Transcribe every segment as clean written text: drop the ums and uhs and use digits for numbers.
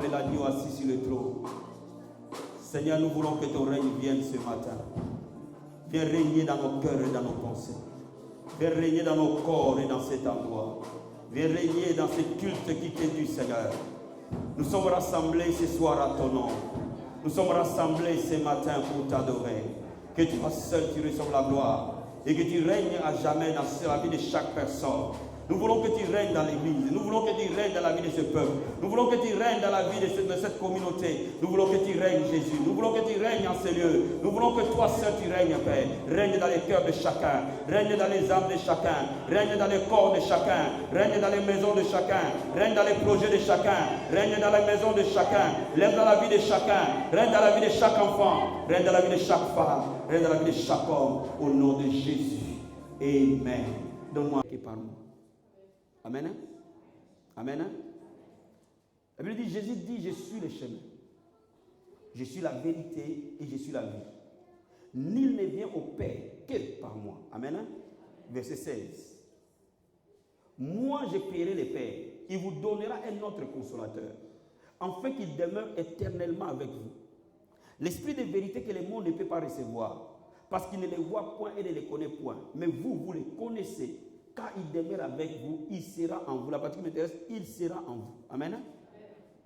de l'agneau assis sur le trône. Seigneur, nous voulons que ton règne vienne ce matin. Viens régner dans nos cœurs et dans nos pensées. Viens régner dans nos corps et dans cet endroit. Viens régner dans ce culte qui t'est dû, Seigneur. Nous sommes rassemblés ce soir à ton nom. Nous sommes rassemblés ce matin pour t'adorer. Que toi seul tu reçoives la gloire et que tu règnes à jamais dans la vie de chaque personne. Nous voulons que tu règnes dans l'église. Nous voulons que tu règnes dans la vie de ce peuple. Nous voulons que tu règnes dans la vie de cette communauté. Nous voulons que tu règnes, Jésus. Nous voulons que tu règnes en ces lieux. Nous voulons que toi seul tu règnes, Père. Règne dans les cœurs de chacun. Règne dans les âmes de chacun. Règne dans les corps de chacun. Règne dans les maisons de chacun. Règne dans les projets de chacun. Règne dans les maisons de chacun. Règne dans la vie de chacun. Règne dans la vie de chaque enfant. Règne dans la vie de chaque femme. Règne dans la vie de chaque homme. Au nom de Jésus. Amen. Donne-moi qui parle. Amen. Amen. La Bible dit, Jésus dit, je suis le chemin. Je suis la vérité et je suis la vie. Nul ne vient au Père que par moi. Amen. Verset 16. Moi, je paierai le Père. Il vous donnera un autre consolateur, afin qu'il demeure éternellement avec vous. L'esprit de vérité que le monde ne peut pas recevoir, parce qu'il ne les voit point et ne les connaît point. Mais vous, vous les connaissez. Car il demeure avec vous, il sera en vous. La partie qui m'intéresse, il sera en vous. Amen.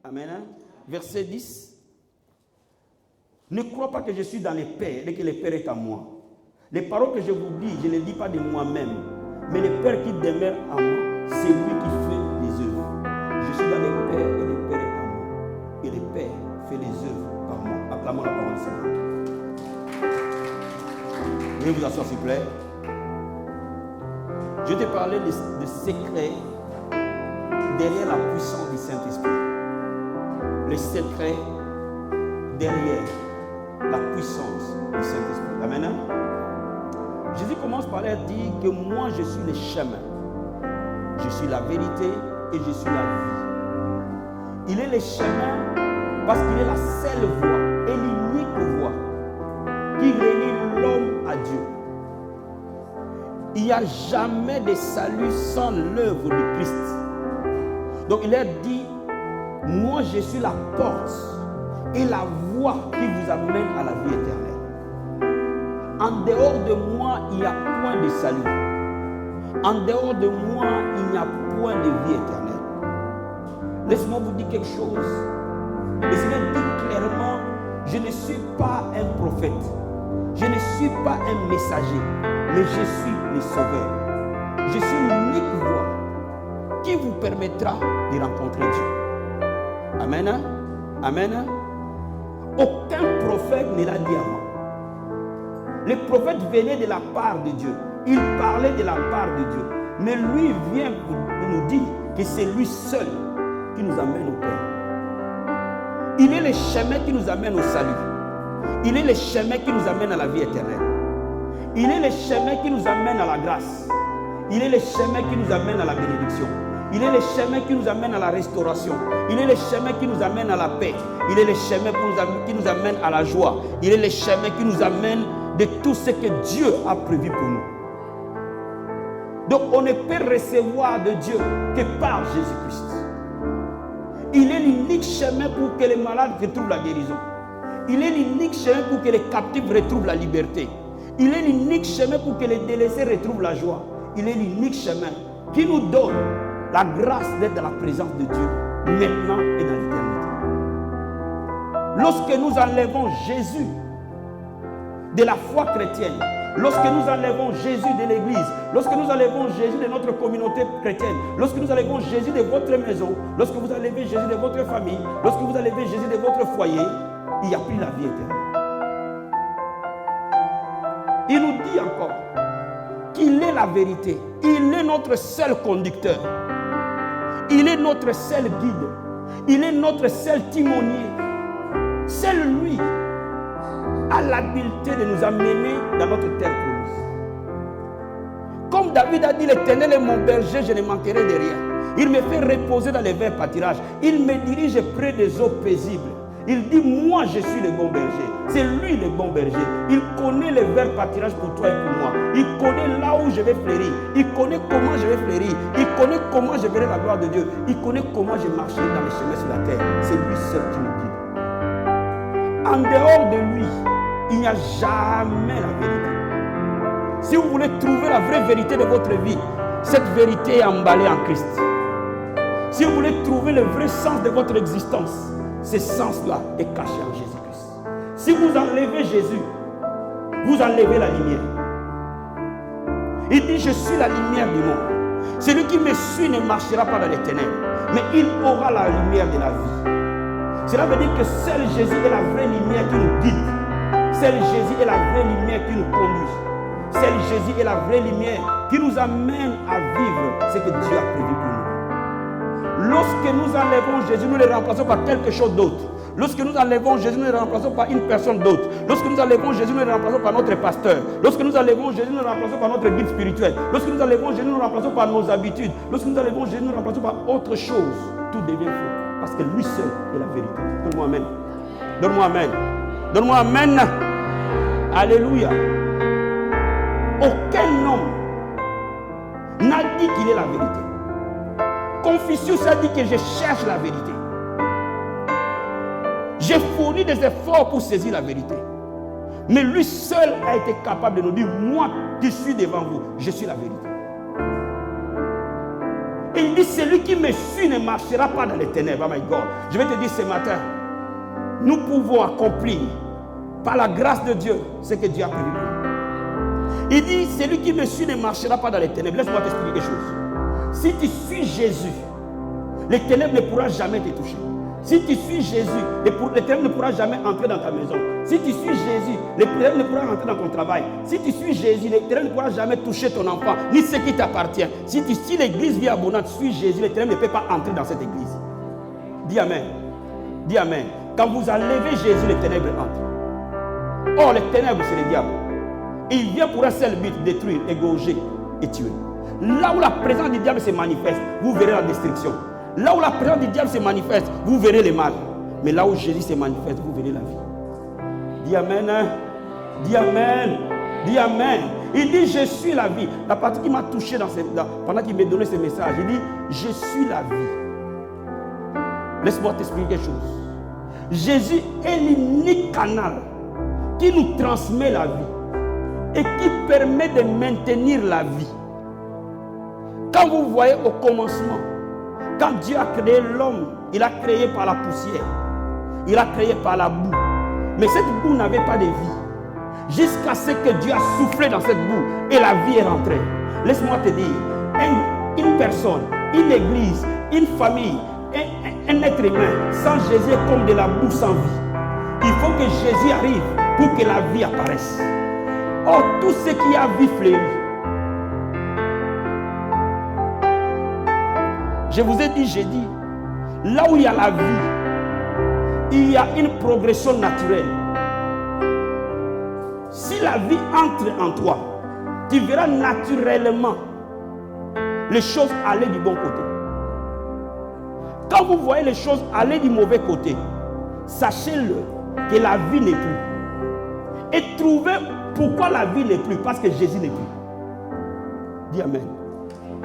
Amen. Verset 10. Ne crois pas que je suis dans les Pères et que le Père est en moi. Les paroles que je vous dis, je ne les dis pas de moi-même. Mais le Père qui demeure en moi, c'est lui qui fait les œuvres. Je suis dans les Pères et le Père est en moi. Et le Père fait les œuvres par moi. Acclamons la parole du Seigneur. Veuillez vous asseoir s'il vous plaît. Je te parlais de secret derrière la puissance du Saint-Esprit. Le secret derrière la puissance du Saint-Esprit. Amen. Jésus commence par leur dire que moi je suis le chemin. Je suis la vérité et je suis la vie. Il est le chemin parce qu'il est la seule voie et l'unique voie qui relie l'homme à Dieu. Il n'y a jamais de salut sans l'œuvre de Christ. Donc il leur dit, moi je suis la porte et la voie qui vous amène à la vie éternelle. En dehors de moi, il n'y a point de salut. En dehors de moi, il n'y a point de vie éternelle. Laisse-moi vous dire quelque chose. Le Seigneur dit clairement, je ne suis pas un prophète. Je ne suis pas un messager. Mais je suis le sauveur. Je suis l'unique voie qui vous permettra de rencontrer Dieu. Amen. Amen. Aucun prophète ne l'a dit avant. Le prophète venait de la part de Dieu. Il parlait de la part de Dieu. Mais lui vient nous dire que c'est lui seul qui nous amène au Père. Il est le chemin qui nous amène au salut. Il est le chemin qui nous amène à la vie éternelle. Il est le chemin qui nous amène à la grâce. Il est le chemin qui nous amène à la bénédiction. Il est le chemin qui nous amène à la restauration. Il est le chemin qui nous amène à la paix. Il est le chemin qui nous amène à la joie. Il est le chemin qui nous amène de tout ce que Dieu a prévu pour nous. Donc on ne peut recevoir de Dieu que par Jésus-Christ. Il est l'unique chemin pour que les malades retrouvent la guérison. Il est l'unique chemin pour que les captifs retrouvent la liberté. Il est l'unique chemin pour que les délaissés retrouvent la joie. Il est l'unique chemin qui nous donne la grâce d'être dans la présence de Dieu, maintenant et dans l'éternité. Lorsque nous enlevons Jésus de la foi chrétienne, lorsque nous enlevons Jésus de l'église, lorsque nous enlevons Jésus de notre communauté chrétienne, lorsque nous enlevons Jésus de votre maison, lorsque vous enlevez Jésus de votre famille, lorsque vous enlevez Jésus de votre foyer, il n'y a plus la vie éternelle. Il nous dit encore qu'il est la vérité. Il est notre seul conducteur. Il est notre seul guide. Il est notre seul timonier. Seul lui a l'habileté de nous amener dans notre terre promise. Comme David a dit, l'Éternel est mon berger, je ne manquerai de rien. Il me fait reposer dans les verts pâturages. Il me dirige près des eaux paisibles. Il dit, moi je suis le bon berger. C'est lui le bon berger. Il connaît les verts pâturages pour toi et pour moi. Il connaît là où je vais fleurir. Il connaît comment je vais fleurir. Il connaît comment je verrai la gloire de Dieu. Il connaît comment je marcherai dans les chemins sur la terre. C'est lui seul qui nous guide. En dehors de lui, il n'y a jamais la vérité. Si vous voulez trouver la vraie vérité de votre vie, cette vérité est emballée en Christ. Si vous voulez trouver le vrai sens de votre existence, ce sens-là est caché en Jésus-Christ. Si vous enlevez Jésus, vous enlevez la lumière. Il dit, je suis la lumière du monde. Celui qui me suit ne marchera pas dans les ténèbres, mais il aura la lumière de la vie. Cela veut dire que seul Jésus est la vraie lumière qui nous guide. Seul Jésus est la vraie lumière qui nous conduit. Seul Jésus est la vraie lumière qui nous amène à vivre ce que Dieu a prévu pour nous. Lorsque nous enlevons Jésus, nous le remplaçons par quelque chose d'autre. Lorsque nous enlevons Jésus, nous le remplaçons par une personne d'autre. Lorsque nous enlevons Jésus, nous le remplaçons par notre pasteur. Lorsque nous enlevons Jésus, nous le remplaçons par notre guide spirituel. Lorsque nous enlevons Jésus, nous le remplaçons par nos habitudes. Lorsque nous enlevons Jésus, nous le remplaçons par autre chose. Tout devient faux. Parce que lui seul est la vérité. Donne-moi amen. Donne-moi amen. Donne-moi amen. Alléluia. Aucun homme n'a dit qu'il est la vérité. Confucius a dit que je cherche la vérité. J'ai fourni des efforts pour saisir la vérité. Mais lui seul a été capable de nous dire, moi qui suis devant vous, je suis la vérité. Et il dit, celui qui me suit ne marchera pas dans les ténèbres. Oh my God. Je vais te dire ce matin, nous pouvons accomplir par la grâce de Dieu ce que Dieu a prévu pour nous. Il dit, celui qui me suit ne marchera pas dans les ténèbres. Laisse-moi t'expliquer quelque chose. Si tu suis Jésus, les ténèbres ne pourront jamais te toucher. Si tu suis Jésus, les ténèbres ne pourront jamais entrer dans ta maison. Si tu suis Jésus, les ténèbres ne pourront entrer dans ton travail. Si tu suis Jésus, les ténèbres ne pourront jamais toucher ton enfant, ni ce qui t'appartient. Si l'église vit abondante, tu suis Jésus, les ténèbres ne peuvent pas entrer dans cette église. Dis Amen. Dis Amen. Quand vous enlevez Jésus, les ténèbres entrent. Or, les ténèbres, c'est le diable. Il vient pour un seul but, détruire, égorger et tuer. Là où la présence du diable se manifeste, vous verrez la destruction. Là où la présence du diable se manifeste, vous verrez le mal. Mais là où Jésus se manifeste, vous verrez la vie. Dis Amen. Dis Amen. Dis Amen. Il dit, je suis la vie. La partie qui m'a touché pendant qu'il m'a donné ce message, il dit, je suis la vie. Laisse-moi t'expliquer quelque chose. Jésus est l'unique canal qui nous transmet la vie et qui permet de maintenir la vie. Quand vous voyez au commencement, quand Dieu a créé l'homme, il a créé par la poussière, il a créé par la boue. Mais cette boue n'avait pas de vie. Jusqu'à ce que Dieu a soufflé dans cette boue et la vie est rentrée. Laisse-moi te dire, une personne, une église, une famille, un être humain sans Jésus est comme de la boue sans vie. Il faut que Jésus arrive pour que la vie apparaisse. Or, tout ce qui a vie fleurit. Je vous ai dit, j'ai dit, là où il y a la vie, il y a une progression naturelle. Si la vie entre en toi, tu verras naturellement les choses aller du bon côté. Quand vous voyez les choses aller du mauvais côté, sachez-le que la vie n'est plus. Et trouvez pourquoi la vie n'est plus, parce que Jésus n'est plus. Dis Amen.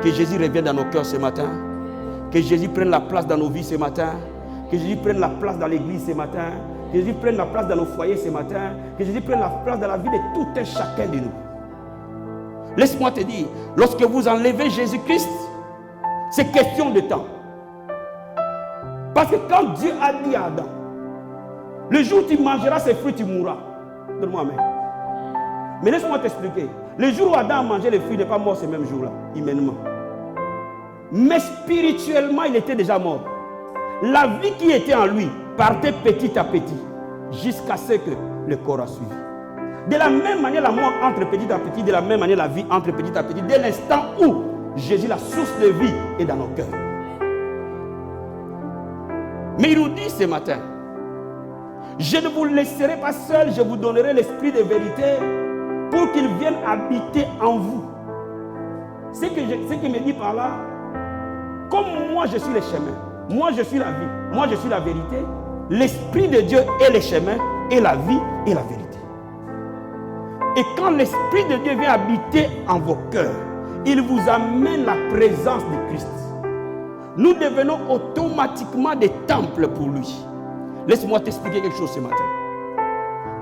Que Jésus revienne dans nos cœurs ce matin. Que Jésus prenne la place dans nos vies ce matin. Que Jésus prenne la place dans l'église ce matin. Que Jésus prenne la place dans nos foyers ce matin. Que Jésus prenne la place dans la vie de tout un chacun de nous. Laisse-moi te dire, lorsque vous enlevez Jésus-Christ, c'est question de temps. Parce que quand Dieu a dit à Adam, le jour où tu mangeras ces fruits, tu mourras. Donne-moi amen. Mais laisse-moi t'expliquer. Le jour où Adam a mangé les fruits, il n'est pas mort ce même jour-là, humainement. Mais spirituellement, il était déjà mort. La vie qui était en lui partait petit à petit, jusqu'à ce que le corps a suivi. De la même manière, la mort entre petit à petit, de la même manière, la vie entre petit à petit, dès l'instant où Jésus, la source de vie, est dans nos cœurs. Mais il nous dit ce matin, je ne vous laisserai pas seul, je vous donnerai l'esprit de vérité pour qu'il vienne habiter en vous. Ce qu'il me dit par là, comme moi je suis le chemin, moi je suis la vie, moi je suis la vérité, l'Esprit de Dieu est le chemin, et la vie, et la vérité. Et quand l'Esprit de Dieu vient habiter en vos cœurs, il vous amène la présence de Christ. Nous devenons automatiquement des temples pour lui. Laisse-moi t'expliquer quelque chose ce matin.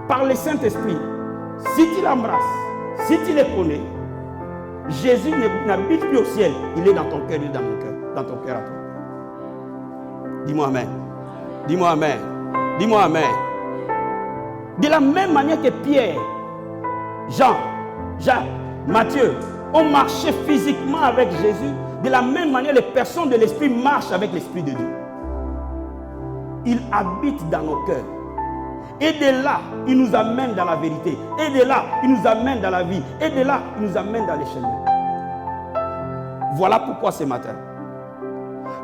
Par le Saint-Esprit, si tu l'embrasses, si tu le connais, Jésus n'habite plus au ciel, il est dans ton cœur, il est dans mon cœur, dans ton cœur à toi. Dis-moi Amen. Dis-moi Amen. Dis-moi Amen. De la même manière que Pierre, Jean, Jacques, Matthieu ont marché physiquement avec Jésus, de la même manière les personnes de l'Esprit marchent avec l'Esprit de Dieu. Il habite dans nos cœurs. Et de là, il nous amène dans la vérité. Et de là, il nous amène dans la vie. Et de là, il nous amène dans les chemins. Voilà pourquoi ce matin,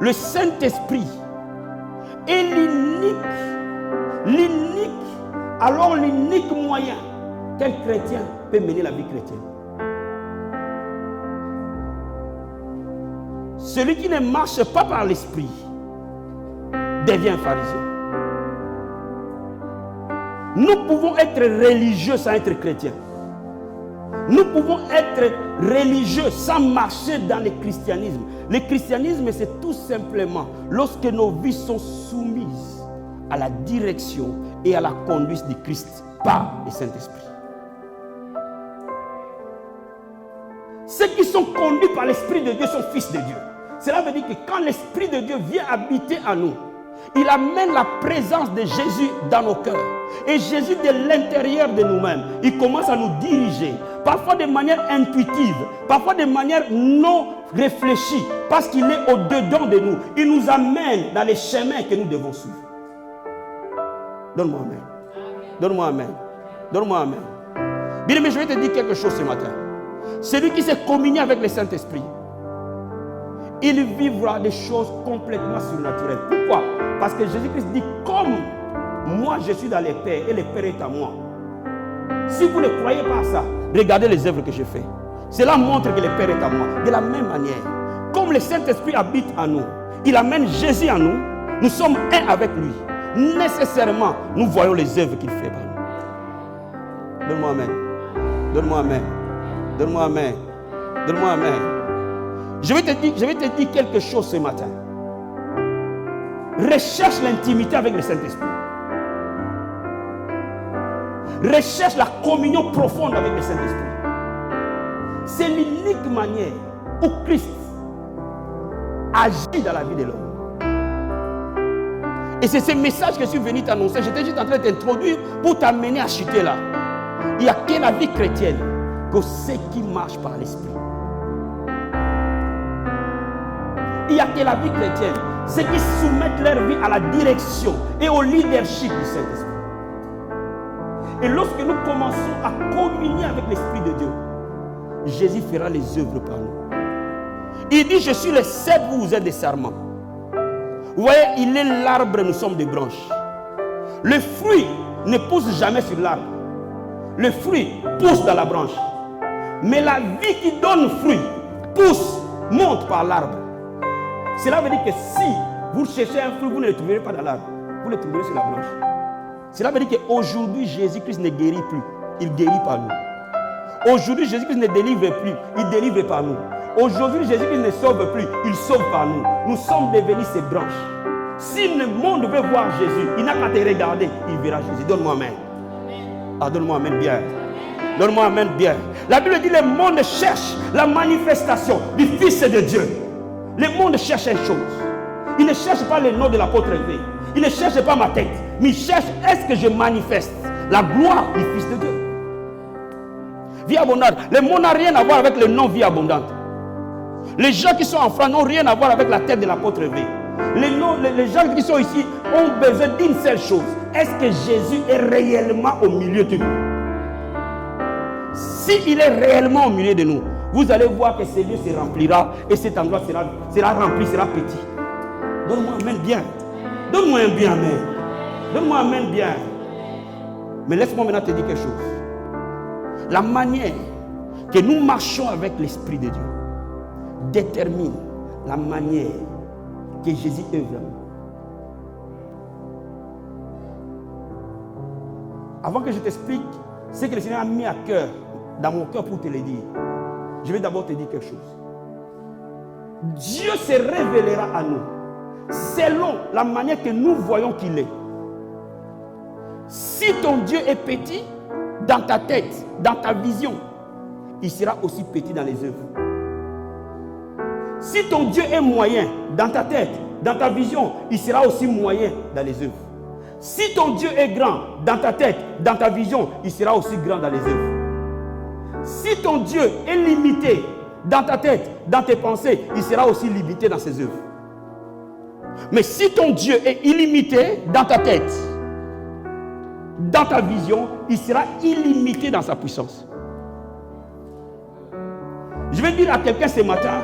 le Saint-Esprit est l'unique moyen qu'un chrétien peut mener la vie chrétienne. Celui qui ne marche pas par l'Esprit devient pharisien. Nous pouvons être religieux sans être chrétiens. Nous pouvons être religieux sans marcher dans le christianisme. Le christianisme, c'est tout simplement lorsque nos vies sont soumises à la direction et à la conduite de Christ par le Saint-Esprit. Ceux qui sont conduits par l'Esprit de Dieu sont fils de Dieu. Cela veut dire que quand l'Esprit de Dieu vient habiter en nous, il amène la présence de Jésus dans nos cœurs. Et Jésus, de l'intérieur de nous-mêmes, il commence à nous diriger, parfois de manière intuitive, parfois de manière non réfléchie, parce qu'il est au-dedans de nous. Il nous amène dans les chemins que nous devons suivre. Donne-moi Amen. Donne-moi Amen. Donne-moi Amen. Bien, mais je vais te dire quelque chose ce matin. Celui qui s'est communié avec le Saint-Esprit, il vivra des choses complètement surnaturelles. Pourquoi? Parce que Jésus-Christ dit, comme moi je suis dans les Pères et le Père est à moi. Si vous ne croyez pas à ça, regardez les œuvres que je fais. Cela montre que le Père est à moi. De la même manière, comme le Saint-Esprit habite en nous, il amène Jésus en nous, nous sommes un avec lui. Nécessairement, nous voyons les œuvres qu'il fait par nous. Donne-moi Amen. Donne-moi Amen. Donne-moi Amen. Donne-moi Amen. Je vais te dire quelque chose ce matin. Recherche l'intimité avec le Saint-Esprit. Recherche la communion profonde avec le Saint-Esprit. C'est l'unique manière où Christ agit dans la vie de l'homme. Et c'est ce message que je suis venu t'annoncer. J'étais juste en train de t'introduire pour t'amener à chuter là. Il n'y a que la vie chrétienne que ceux qui marchent par l'Esprit. Il n'y a que la vie chrétienne, ceux qui soumettent leur vie à la direction et au leadership du Saint-Esprit. Et lorsque nous commençons à communier avec l'Esprit de Dieu, Jésus fera les œuvres par nous. Il dit, je suis le cèdre, vous êtes des sarments. Vous voyez, il est l'arbre, nous sommes des branches. Le fruit ne pousse jamais sur l'arbre. Le fruit pousse dans la branche. Mais la vie qui donne fruit pousse, monte par l'arbre. Cela veut dire que si vous cherchez un fruit, vous ne le trouverez pas dans l'arbre. Vous le trouverez sur la branche. Cela veut dire qu'aujourd'hui, Jésus-Christ ne guérit plus. Il guérit par nous. Aujourd'hui, Jésus-Christ ne délivre plus. Il délivre par nous. Aujourd'hui, Jésus-Christ ne sauve plus. Il sauve par nous. Nous sommes devenus ses branches. Si le monde veut voir Jésus, il n'a qu'à te regarder. Il verra Jésus. Donne-moi Amen. Ah, donne-moi Amen bien. Donne-moi Amen bien. La Bible dit le monde cherche la manifestation du Fils de Dieu. Le monde cherche une chose. Il ne cherche pas le nom de l'apôtre élevé. Il ne cherche pas ma tête. Mais il cherche, est-ce que je manifeste la gloire du Fils de Dieu? Vie abondante. Le monde n'a rien à voir avec le nom vie abondante. Les gens qui sont en France n'ont rien à voir avec la tête de l'apôtre élevé. Les gens qui sont ici ont besoin d'une seule chose. Est-ce que Jésus est réellement au milieu de nous? S'il est réellement au milieu de nous, vous allez voir que ce lieu se remplira et cet endroit sera rempli, sera petit. Donne-moi Amen bien. Donne-moi un bien Amen. Donne-moi Amen bien. Mais laisse-moi maintenant te dire quelque chose. La manière que nous marchons avec l'Esprit de Dieu détermine la manière que Jésus œuvre. Avant que je t'explique ce que le Seigneur a mis à cœur, dans mon cœur pour te le dire, je vais d'abord te dire quelque chose. Dieu se révélera à nous selon la manière que nous voyons qu'il est. Si ton Dieu est petit dans ta tête, dans ta vision, il sera aussi petit dans les œuvres. Si ton Dieu est moyen dans ta tête, dans ta vision, il sera aussi moyen dans les œuvres. Si ton Dieu est grand dans ta tête, dans ta vision, il sera aussi grand dans les œuvres. Si ton Dieu est limité dans ta tête, dans tes pensées, il sera aussi limité dans ses œuvres. Mais si ton Dieu est illimité dans ta tête, dans ta vision, il sera illimité dans sa puissance. Je vais dire à quelqu'un ce matin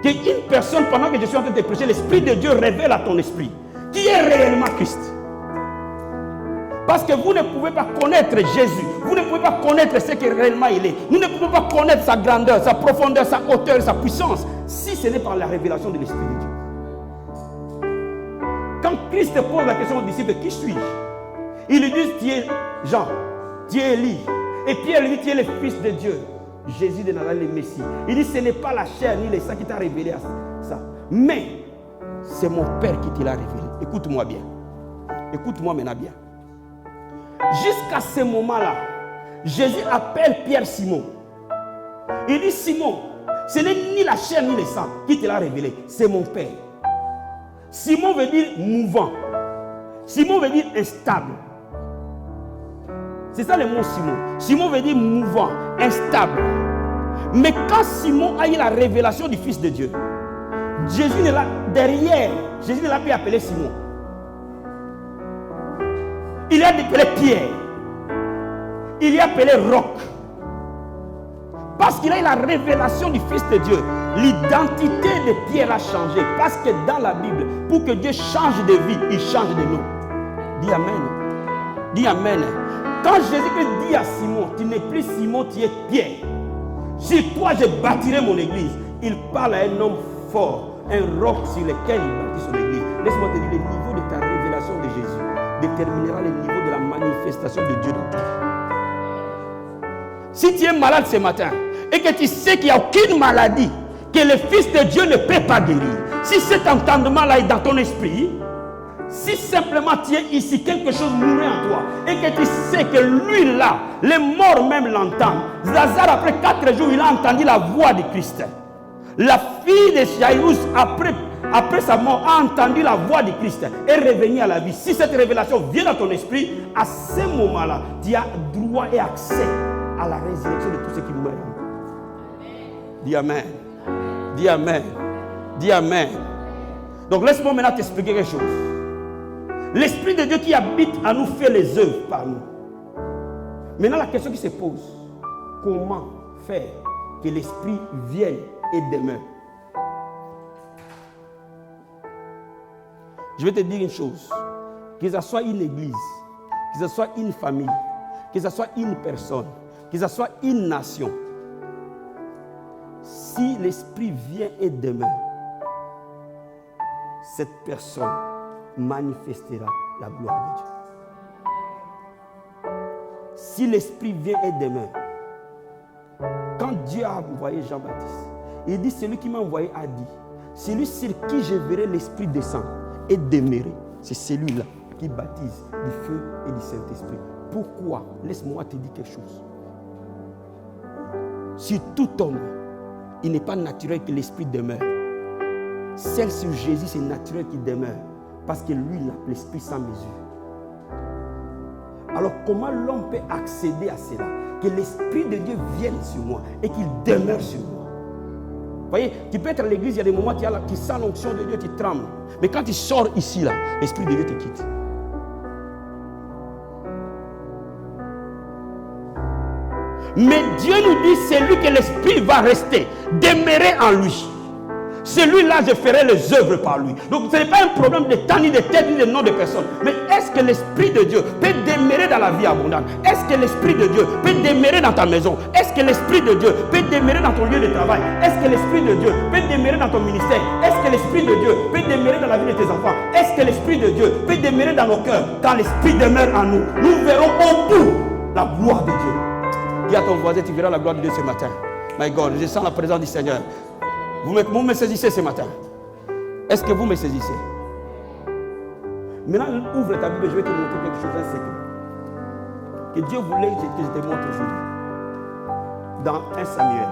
qu'une personne, pendant que je suis en train de te prêcher, l'Esprit de Dieu révèle à ton esprit qui est réellement Christ. Parce que vous ne pouvez pas connaître Jésus, vous ne pouvez pas connaître ce que réellement il est. Vous ne pouvez pas connaître sa grandeur, sa profondeur, sa hauteur, sa puissance, si ce n'est par la révélation de l'Esprit de Dieu. Quand Christ pose la question aux disciples, qui suis-je? Ils lui disent, tu es Jean, tu es Élie. Et Pierre lui dit, tu es le Fils de Dieu. Jésus de Nazareth, le Messie. Il dit, ce n'est pas la chair ni le sang qui t'a révélé ça. Mais c'est mon Père qui te l'a révélé. Écoute-moi bien. Écoute-moi maintenant bien. Jusqu'à ce moment-là, Jésus appelle Pierre Simon. Il dit, Simon, ce n'est ni la chair ni le sang qui te l'a révélé. C'est mon Père. Simon veut dire mouvant. Simon veut dire instable. C'est ça le mot Simon. Simon veut dire mouvant, instable. Mais quand Simon a eu la révélation du Fils de Dieu, Jésus ne l'a derrière. Jésus ne l'a plus appelé Simon. Il a appelé Pierre. Il l'a appelé Roc. Parce qu'il a eu la révélation du Fils de Dieu. L'identité de Pierre a changé. Parce que dans la Bible, pour que Dieu change de vie, il change de nom. Dis Amen. Dis Amen. Quand Jésus-Christ dit à Simon, tu n'es plus Simon, tu es Pierre. Sur toi, je bâtirai mon église. Il parle à un homme fort, un roc sur lequel il bâtit son église. Laisse-moi te dire, le niveau de ta révélation de Jésus déterminera le niveau de la manifestation de Dieu dans ta vie. Si tu es malade ce matin et que tu sais qu'il n'y a aucune maladie que le Fils de Dieu ne peut pas guérir, si cet entendement-là est dans ton esprit, si simplement tu es ici, quelque chose mourait en toi et que tu sais que lui là, les morts même l'entendent. Lazare, après 4 jours, il a entendu la voix de Christ. La fille de Jairus, après sa mort, a entendu la voix de Christ et est revenue à la vie. Si cette révélation vient dans ton esprit, à ce moment-là, tu as droit et accès à la résurrection de tous ceux qui meurent. Dis Amen. Dis Amen. Dis Amen. Donc laisse-moi maintenant t'expliquer quelque chose. L'Esprit de Dieu qui habite à nous fait les œuvres par nous. Maintenant, la question qui se pose, comment faire que l'Esprit vienne et demeure? Je vais te dire une chose, que ce soit une église, que ce soit une famille, que ce soit une personne, que ce soit une nation, si l'Esprit vient et demeure, cette personne manifestera la gloire de Dieu. Si l'Esprit vient et demeure, quand Dieu a envoyé Jean-Baptiste, il dit, celui qui m'a envoyé a dit, celui sur qui je verrai l'Esprit descendre et demeurer, c'est celui-là qui baptise du feu et du Saint-Esprit. Pourquoi? Laisse-moi te dire quelque chose. Sur tout homme, il n'est pas naturel que l'Esprit demeure. Celle sur Jésus, c'est naturel qu'il demeure. Parce que lui, il a l'Esprit sans mesure. Alors, comment l'homme peut accéder à cela? Que l'Esprit de Dieu vienne sur moi et qu'il demeure sur moi. Vous voyez, tu peux être à l'église, il y a des moments tu sens l'onction de Dieu, tu trembles. Mais quand tu sors ici, là, l'Esprit de Dieu te quitte. Mais Dieu nous dit, c'est lui que l'Esprit va rester, demeurer en lui. Celui-là, je ferai les œuvres par lui. Donc, ce n'est pas un problème de temps, ni de tête, ni de nom de personne. Mais est-ce que l'Esprit de Dieu peut demeurer dans la vie abondante? Est-ce que l'Esprit de Dieu peut demeurer dans ta maison? Est-ce que l'Esprit de Dieu peut demeurer dans ton lieu de travail? Est-ce que l'Esprit de Dieu peut demeurer dans ton ministère? Est-ce que l'Esprit de Dieu peut demeurer dans la vie de tes enfants? Est-ce que l'Esprit de Dieu peut demeurer dans nos cœurs? Quand l'Esprit demeure en nous, nous verrons au bout la gloire de Dieu. Dis à ton voisin, tu verras la gloire de Dieu ce matin. My God, je sens la présence du Seigneur. Vous me saisissez ce matin? Est-ce que vous me saisissez? Maintenant, ouvre ta Bible, je vais te montrer quelque chose, un secret. Que Dieu voulait que je te montre aujourd'hui. Dans 1 Samuel.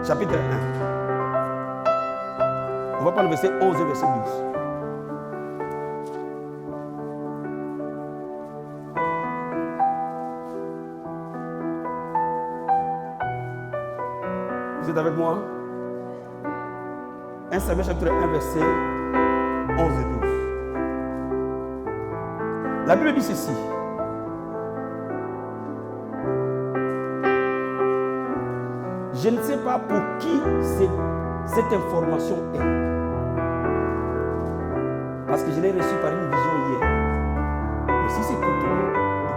Chapitre 1. On va prendre le verset 11 et verset 12. Vous êtes avec moi? 1 Samuel chapitre 1 verset 11 et 12. La Bible dit ceci. Je ne sais pas pour qui cette information est. Parce que je l'ai reçue par une vision hier. Mais si c'est pour toi,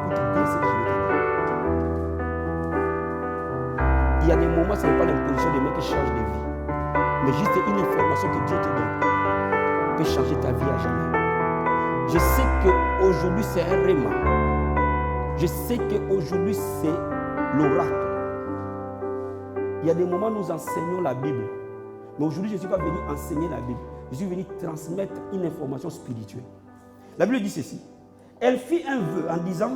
écoute bien ce que je vais te dire. Il y a des moments, ce n'est pas l'imposition des mecs qui changent de vie. Mais juste une information que Dieu te donne peut changer ta vie à jamais. Je sais qu'aujourd'hui c'est un réma. Je sais qu'aujourd'hui c'est l'oracle. Il y a des moments où nous enseignons la Bible. Mais aujourd'hui je ne suis pas venu enseigner la Bible. Je suis venu transmettre une information spirituelle. La Bible dit ceci. Elle fit un vœu en disant,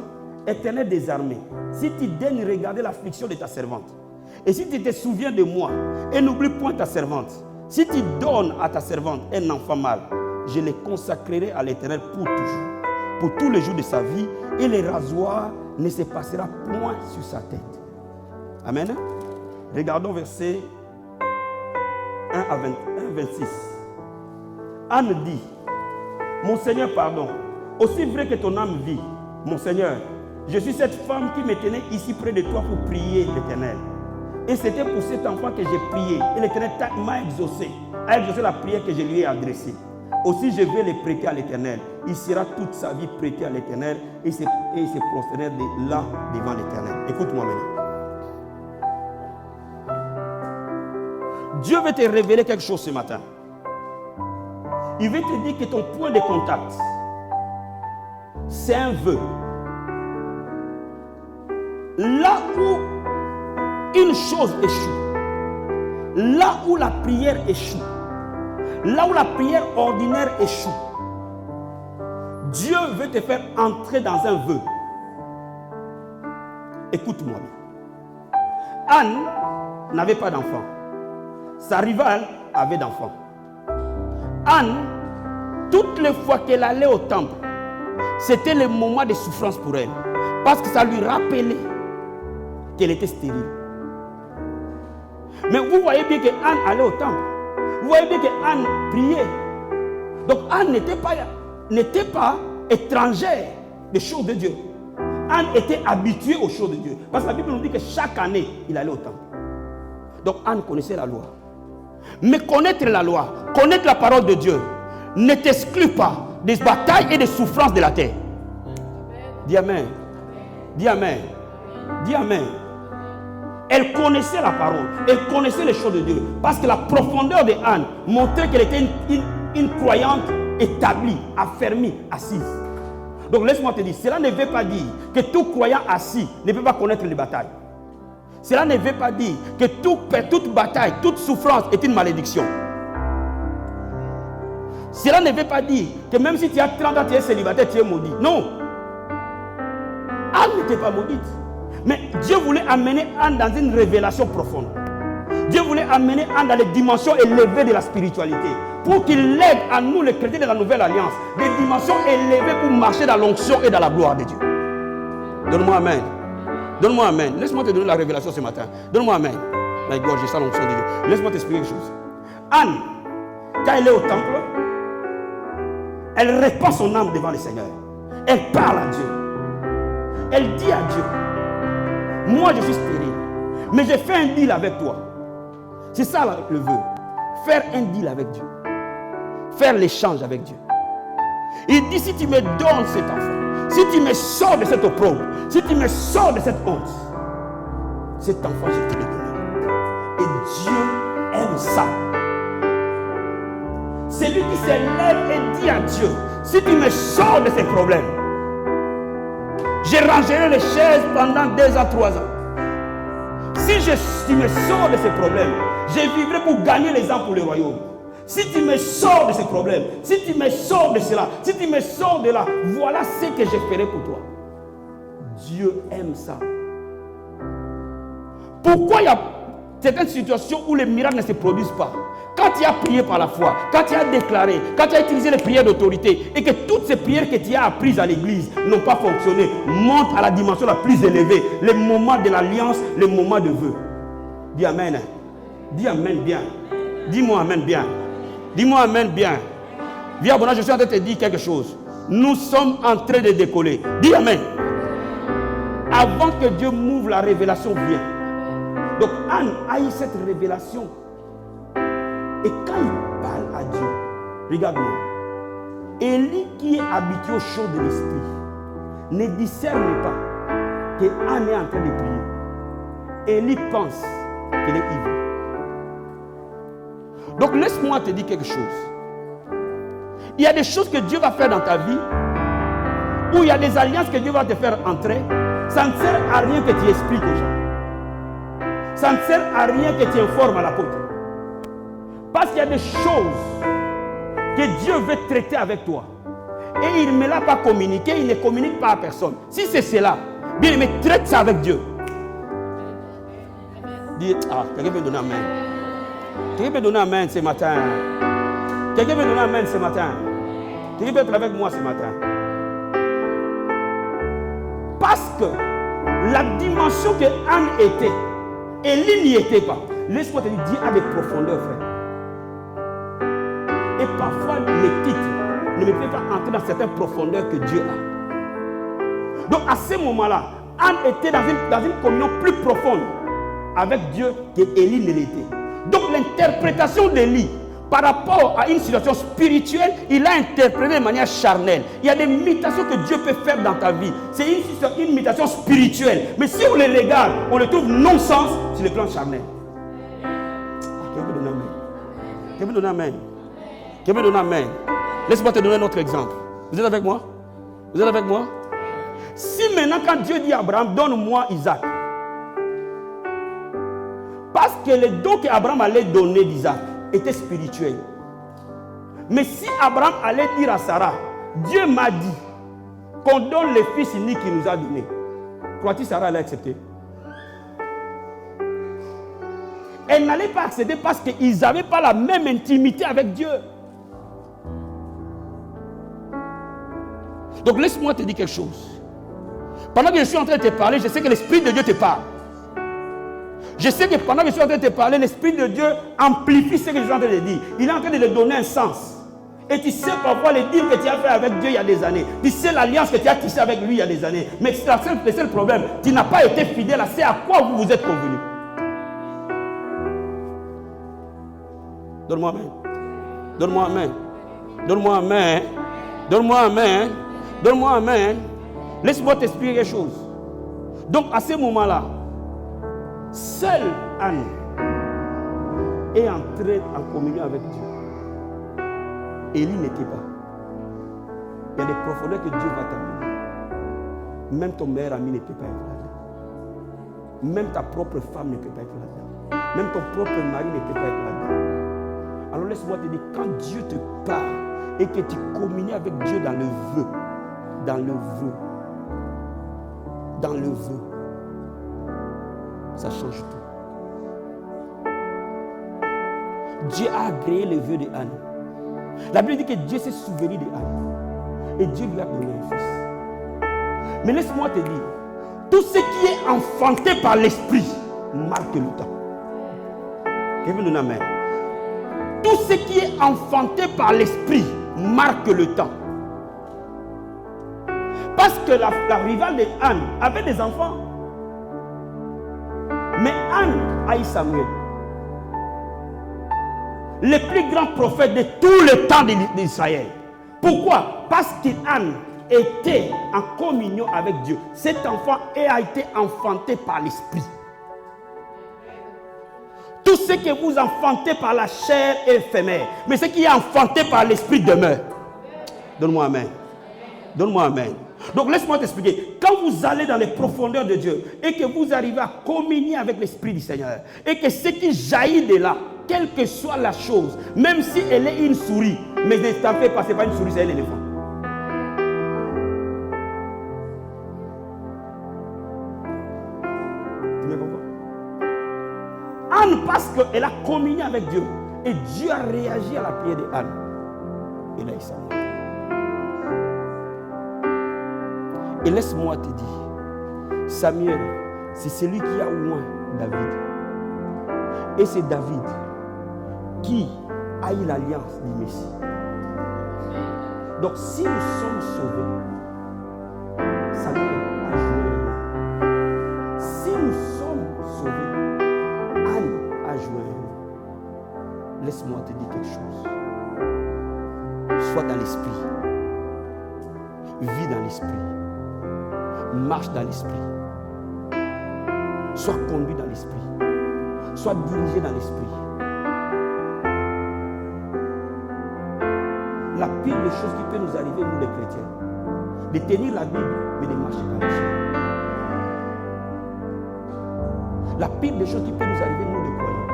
Éternel des armées, si tu daignes regarder l'affliction de ta servante, et si tu te souviens de moi, et n'oublie point ta servante, si tu donnes à ta servante un enfant mâle, je le consacrerai à l'Éternel pour toujours, pour tous les jours de sa vie, et le rasoir ne se passera point sur sa tête. Amen. Regardons versets 1 à 26. Anne dit, mon Seigneur, pardon, aussi vrai que ton âme vit, mon Seigneur, je suis cette femme qui me tenait ici près de toi pour prier l'Éternel. Et c'était pour cet enfant que j'ai prié. Et l'Éternel m'a exaucé, a exaucé la prière que je lui ai adressée. Aussi je vais le prêter à l'Éternel. Il sera toute sa vie prêté à l'Éternel et se prosternera là devant l'Éternel. Écoute-moi maintenant. Dieu veut te révéler quelque chose ce matin. Il veut te dire que ton point de contact, c'est un vœu. Là où une chose échoue, là où la prière échoue, là où la prière ordinaire échoue, Dieu veut te faire entrer dans un vœu. Écoute-moi bien. Anne n'avait pas d'enfant. Sa rivale avait d'enfants. Anne, toutes les fois qu'elle allait au temple, c'était le moment de souffrance pour elle. Parce que ça lui rappelait qu'elle était stérile. Mais vous voyez bien que Anne allait au temple. Vous voyez bien que Anne priait. Donc Anne n'était pas étrangère des choses de Dieu. Anne était habituée aux choses de Dieu. Parce que la Bible nous dit que chaque année, il allait au temple. Donc Anne connaissait la loi. Mais connaître la loi, connaître la parole de Dieu, ne t'exclut pas des batailles et des souffrances de la terre. Dis Amen. Dis Amen. Dis Amen. Elle connaissait la parole, elle connaissait les choses de Dieu. Parce que la profondeur de Anne montrait qu'elle était une croyante établie, affermie, assise. Donc laisse-moi te dire, cela ne veut pas dire que tout croyant assis ne peut pas connaître les batailles. Cela ne veut pas dire que toute bataille, toute souffrance est une malédiction. Cela ne veut pas dire que même si tu as 30 ans, tu es célibataire, tu es maudit. Non. Anne n'était pas maudite. Mais Dieu voulait amener Anne dans une révélation profonde. Dieu voulait amener Anne dans les dimensions élevées de la spiritualité. Pour qu'il aide à nous, les chrétiens de la nouvelle alliance, des dimensions élevées pour marcher dans l'onction et dans la gloire de Dieu. Donne-moi amen. Donne-moi amen. Laisse-moi te donner la révélation ce matin. Donne-moi amen. My God, j'ai ça l'onction de Dieu. Laisse-moi t'expliquer quelque chose. Anne, quand elle est au temple, elle répand son âme devant le Seigneur. Elle parle à Dieu. Elle dit à Dieu, moi je suis stérile. Mais j'ai fait un deal avec toi. C'est ça le vœu. Faire un deal avec Dieu. Faire l'échange avec Dieu. Il dit, si tu me donnes cet enfant, si tu me sors de cette opprobre, si tu me sors de cette honte, cet enfant, je te le donne. Et Dieu aime ça. C'est lui qui s'élève et dit à Dieu, si tu me sors de ces problèmes, je rangerai les chaises pendant 2 ans, 3 ans. Si tu me sors de ces problèmes, je vivrai pour gagner les âmes pour le royaume. Si tu me sors de ces problèmes, si tu me sors de cela, si tu me sors de là, voilà ce que je ferai pour toi. Dieu aime ça. Pourquoi il y a certaines situations où les miracles ne se produisent pas? Quand tu as prié par la foi, quand tu as déclaré, quand tu as utilisé les prières d'autorité et que toutes ces prières que tu as apprises à l'église n'ont pas fonctionné, montent à la dimension la plus élevée, les moments de l'alliance, les moments de vœu. Dis Amen. Dis Amen bien. Dis-moi Amen bien. Dis-moi Amen bien. Viens, bon, je suis en train de te dire quelque chose. Nous sommes en train de décoller. Dis Amen. Avant que Dieu m'ouvre, la révélation vient. Donc Anne a eu cette révélation. Et quand il parle à Dieu, regarde-moi. Élie qui est habitué aux choses de l'esprit ne discerne pas que Anne est en train de prier. Élie pense qu'elle est ivre. Donc laisse-moi te dire quelque chose. Il y a des choses que Dieu va faire dans ta vie, où il y a des alliances que Dieu va te faire entrer. Ça ne sert à rien que tu expliques aux gens. Ça ne sert à rien que tu informes à l'apôtre. Parce qu'il y a des choses que Dieu veut traiter avec toi. Et il ne me l'a pas communiqué, il ne communique pas à personne. Si c'est cela, bien aimé, traite ça avec Dieu. Dis, quelqu'un peut donner amen. Quelqu'un peut donner amen ce matin. Quelqu'un peut donner amen ce matin. Quelqu'un peut être avec moi ce matin. Parce que la dimension que Anne était, Élie n'y était pas. Laisse-moi te dire, Dieu a des profondeurs, frère. Et parfois, les titres ne me peuvent pas entrer dans certaines profondeurs que Dieu a. Donc, à ce moment-là, Anne était dans une communion plus profonde avec Dieu qu'Élie ne l'était. Donc, l'interprétation d'Élie par rapport à une situation spirituelle, il a interprété de manière charnelle. Il y a des mutations que Dieu peut faire dans ta vie. C'est une mutation spirituelle. Mais si on les regarde, on les trouve non-sens sur le plan charnel. Quelqu'un peut donner amen. Quelqu'un peut donner amen. Quelqu'un peut donner amen. Laisse-moi te donner un autre exemple. Vous êtes avec moi? Vous êtes avec moi? Si maintenant, quand Dieu dit à Abraham, donne-moi Isaac. Parce que le don qu'Abraham allait donner d'Isaac était spirituel. Mais si Abraham allait dire à Sarah, Dieu m'a dit qu'on donne le fils unique qu'il nous a donné, crois-tu que Sarah allait accepter? Elle n'allait pas accepter parce qu'ils n'avaient pas la même intimité avec Dieu. Donc laisse-moi te dire quelque chose. Pendant que je suis en train de te parler, je sais que l'Esprit de Dieu te parle. Je sais que pendant que je suis en train de te parler, l'Esprit de Dieu amplifie ce que je suis en train de dire. Il est en train de lui donner un sens. Et tu sais parfois les deals que tu as fait avec Dieu il y a des années. Tu sais l'alliance que tu as tissée avec lui il y a des années. Mais le seul problème, tu n'as pas été fidèle à ce à quoi vous vous êtes convenus. Donne-moi amen. Donne-moi amen. Donne-moi amen. Donne-moi amen. Donne-moi amen. Laisse-moi t'expliquer quelque chose. Donc à ce moment-là, seule Anne est entrée en communion avec Dieu. Élie n'était pas. Il y a des profondeurs que Dieu va t'amener. Même ton meilleur ami ne peut pas être là-dedans. Même ta propre femme ne peut pas être là-dedans. Même ton propre mari ne peut pas être là-dedans. Alors laisse-moi te dire, quand Dieu te parle et que tu communies avec Dieu dans le vœu, dans le vœu, dans le vœu, ça change tout. Dieu a agréé le vœu de Anne. La Bible dit que Dieu s'est souvenu de Anne. Et Dieu lui a donné un fils. Mais laisse-moi te dire, tout ce qui est enfanté par l'esprit marque le temps. Quelqu'un nous amène. Tout ce qui est enfanté par l'esprit marque le temps. Parce que la rivale de Anne avait des enfants. Mais Anne haï Samuel. Le plus grand prophète de tout le temps d'Israël. Pourquoi? Parce qu'Anne était en communion avec Dieu. Cet enfant a été enfanté par l'esprit. Tout ce que vous enfantez par la chair est éphémère. Mais ce qui est enfanté par l'esprit demeure. Donne-moi amen. Donne-moi amen. Donc laisse-moi t'expliquer. Quand vous allez dans les profondeurs de Dieu et que vous arrivez à communier avec l'esprit du Seigneur et que ce qui jaillit de là, quelle que soit la chose, même si elle est une souris, mais ne t'en fais pas, ce n'est pas une souris, c'est un éléphant. Tu me comprends? Anne, parce qu'elle a communié avec Dieu et Dieu a réagi à la prière d'Anne. Et là, il s'en va. Et laisse-moi te dire, Samuel, c'est celui qui a oint David. Et c'est David qui a eu l'alliance du Messie. Donc si nous sommes sauvés, Samuel a joué un rôle. Si nous sommes sauvés, Anne a joué un rôle. Laisse-moi te dire quelque chose. Sois dans l'esprit. Vis dans l'esprit. Marche dans l'esprit. Sois conduit dans l'esprit. Sois dirigé dans l'esprit. La pire des choses qui peut nous arriver, nous les chrétiens, de tenir la Bible, mais de marcher dans la chair. La pire des choses qui peut nous arriver, nous les croyants,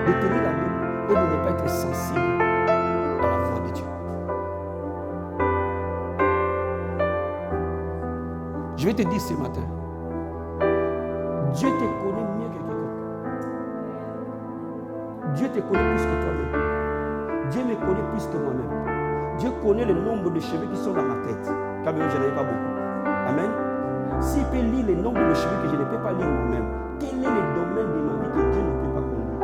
de tenir la Bible et de ne pas être sensible à la voix de Dieu. Je vais te dire ce matin, Dieu te connaît mieux que quiconque. Dieu te connaît plus que toi-même. Dieu me connaît plus que moi-même. Dieu connaît le nombre de cheveux qui sont dans ma tête. Quand même, je n'en ai pas beaucoup. Amen. S'il peut lire le nombre de cheveux que je ne peux pas lire moi-même, quel est le domaine de ma vie que Dieu ne peut pas conduire?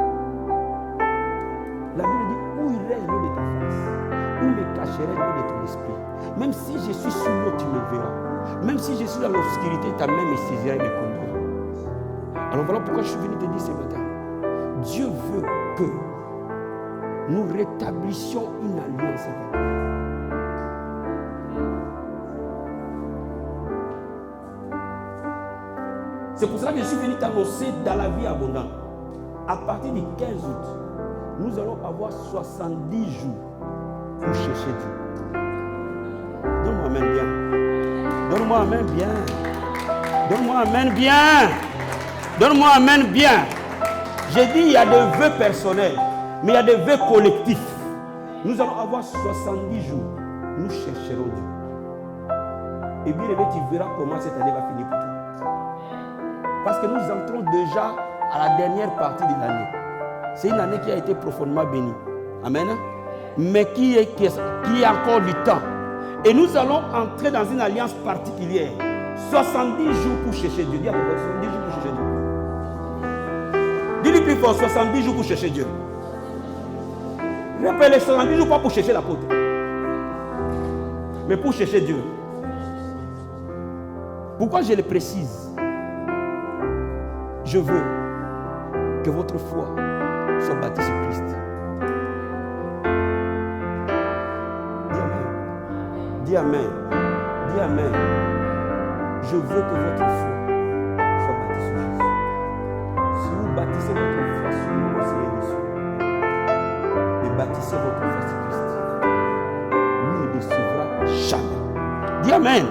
La Bible dit, où irais-je loin de ta face? Où me cacherais-je loin de ton esprit? Même si je suis sous l'eau, tu me verras. Même si je suis dans l'obscurité, ta main me saisira et me conduira. Alors voilà pourquoi je suis venu te dire ce matin. Dieu veut que nous rétablissions une alliance avec lui. C'est pour cela que je suis venu t'annoncer dans la vie abondante. À partir du 15 août, nous allons avoir 70 jours pour chercher Dieu. Donne-moi amen bien. Donne-moi amen bien. Donne-moi amen bien. Donne-moi amen bien. J'ai dit il y a des vœux personnels, mais il y a des vœux collectifs. Nous allons avoir 70 jours. Nous chercherons Dieu. Et bien aimé, tu verras comment cette année va finir pour toi. Parce que nous entrons déjà à la dernière partie de l'année. C'est une année qui a été profondément bénie. Amen. Mais qui est encore du temps. Et nous allons entrer dans une alliance particulière. 70 jours pour chercher Dieu. Dis à peu près 70 jours pour chercher Dieu. Dis-lui plus fort, 70 jours pour chercher Dieu. Rappelez, 70 jours pas pour chercher l'apôtre. Mais pour chercher Dieu. Pourquoi je le précise? Je veux que votre foi soit bâtie sur Christ. Dis Amen. Dis Amen. Je veux que votre foi soit bâtie sur Jésus. Si vous bâtissez votre foi sur le Seigneur des cieux, et bâtissez votre foi sur Christ, lui ne décevra jamais. Dis Amen.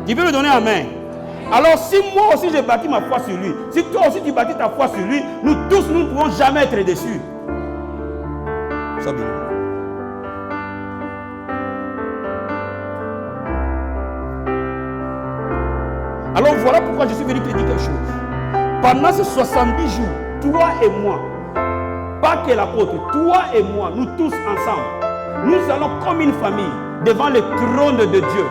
Tu peux me donner Amen. Alors si moi aussi j'ai bâti ma foi sur lui, si toi aussi tu bâtis ta foi sur lui, nous tous nous ne pouvons jamais être déçus. Sois béni. Alors voilà pourquoi je suis venu te dire quelque chose. Pendant ces 70 jours, toi et moi, pas que l'apôtre, toi et moi, nous tous ensemble, nous allons comme une famille devant le trône de Dieu,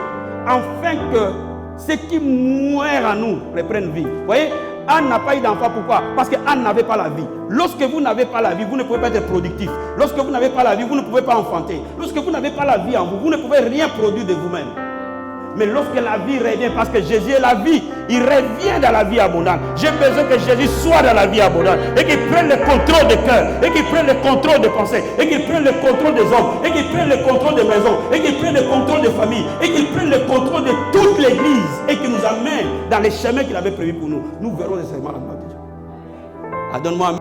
afin que ceux qui meurent en nous reprennent vie. Vous voyez, Anne n'a pas eu d'enfant. Pourquoi? Parce qu'Anne n'avait pas la vie. Lorsque vous n'avez pas la vie, vous ne pouvez pas être productif. Lorsque vous n'avez pas la vie, vous ne pouvez pas enfanter. Lorsque vous n'avez pas la vie en vous, vous ne pouvez rien produire de vous-même. Mais lorsque la vie revient, parce que Jésus est la vie, il revient dans la vie abondante. J'ai besoin que Jésus soit dans la vie abondante et qu'il prenne le contrôle des cœurs, et qu'il prenne le contrôle des pensées, et qu'il prenne le contrôle des hommes, et qu'il prenne le contrôle des maisons, et qu'il prenne le contrôle des familles, et qu'il prenne le contrôle de toute l'église et qu'il nous amène dans les chemins qu'il avait prévus pour nous. Nous verrons nécessairement la gloire de Dieu. Donne-moi